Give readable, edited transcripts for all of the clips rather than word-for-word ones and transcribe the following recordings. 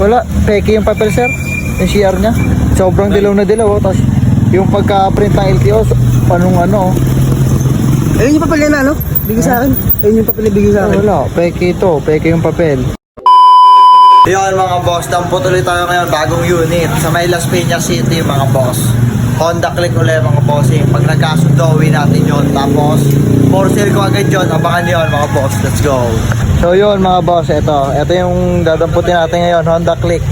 Wala, peke yung papel sir. Yung CR niya. Sobrang dilaw na dilaw. Tapos yung pagka-print ng LTO, panong ano. Ayun yung papel yan ano? Bigay sa akin. Ayun yung papel na bigay sa akin. Wala, peke ito. Peke yung papel. Yun mga boss, dampo tuloy tayo ngayon bagong unit sa may Las Piñas City mga boss. Honda Click ulit mga bossing. Pag nagkasundo, uwi natin yun. Tapos, for sale ko agad yun. Abangan yun mga boss. Let's go. So yun mga boss, ito yung dadamputin natin ngayon, Honda Click.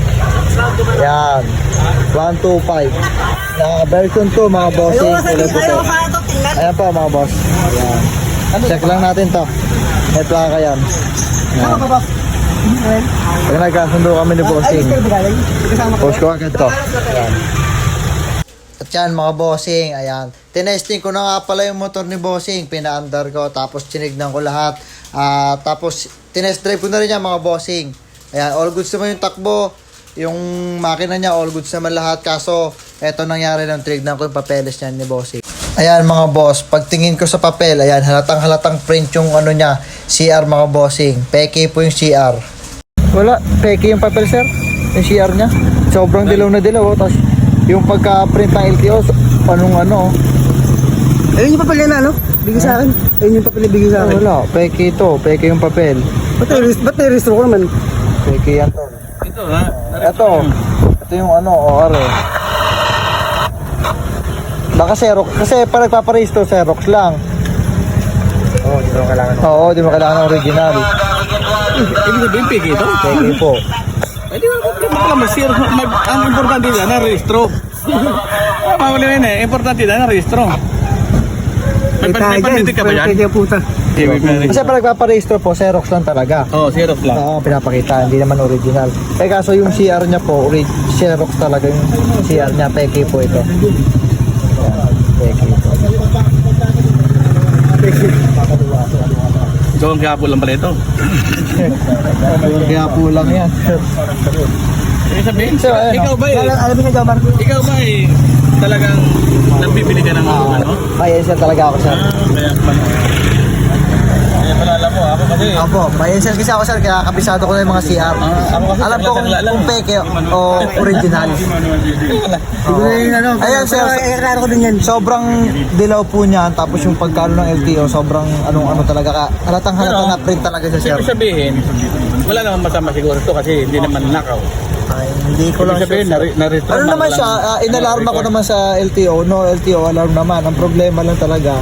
Yan. 125. Na version 2 mga bossing. Kulay puti. Ayan po mga boss. Ayan. Check lang natin to. May plaka yan. Ayan. Pag nagkasundo kami ni bossing, post ko agad to. Ayan. At yan mga bossing, ayan. Tinesting ko na nga pala yung motor ni bossing. Pina-under ko, tapos tinignan ko lahat. Tapos tinest drive ko na rin yan mga bossing. Ayan, all goods naman yung takbo. Yung makina niya, all goods naman lahat. Kaso, eto nangyari lang, tinignan ko yung papeles niya ni bossing. Ayan mga boss, pagtingin ko sa papel, ayan, halatang print yung ano niya, CR mga bossing. Peke po yung CR. Wala, peke yung papel sir. Yung CR niya. Sobrang dilaw na dilaw. Tapos yung pagka-print ng LTO, panong ano. Ayun yung papel yan ano? Bigay sa akin. Ayun yung papel na bigay sa akin. Wala, peke ito. Peke yung papel. Ba't na-restore ko naman? Peke yan to. Ito ha? Ito yung ano, OR eh. Baka Xerox. Kasi pa nagpaparehistro, Xerox lang. Oo, di mo kailangan. Oo, di mo kailangan ng original. Ibig sabihin, pigi ito? Peke po. Eh, di ba pala masir? Ang importante dyan, na-rehistro. Mawala yun eh. Importante dyan, na-rehistro. May panditig ka ba yan? Kaya puta. Kasi pa nagpaparehistro po, Xerox lang talaga. Oo, Xerox lang. Oo, pinapakita, hindi naman original. Eh kaso yung CR niya po, Xerox talaga yung CR niya, peke po ito. Ayan, peke ito. So, ang gapo lang pala ito. Kaya po lang yan. Ibig sabihin, So, ano? ikaw ba eh? Alam mo na Jomar? Ikaw ba eh? Talagang nabibili ka ng ano? Kaya siya talaga ako sir. Kaya pala. Kaya pala alam mo, ako kasi. Opo, biasel kasi ako sir, kaya kabisado ko na yung mga CR. Ako kasi Alam ko kung peke o original. Siguro yung ano. Ayan sir, Klaro ko din yan. sobrang dilaw po niyan, tapos yung pagkano ng LTO, sobrang ano talaga, halatang na print talaga siya sir. Ibig sabihin, wala naman masama siguro ito kasi hindi naman nakaw. Ay, hindi ko lang Ibig sabihin, sure, sir. na-retro Ano naman siya, inalarma ko naman sa LTO, no LTO alarm naman. Ang problema lang talaga,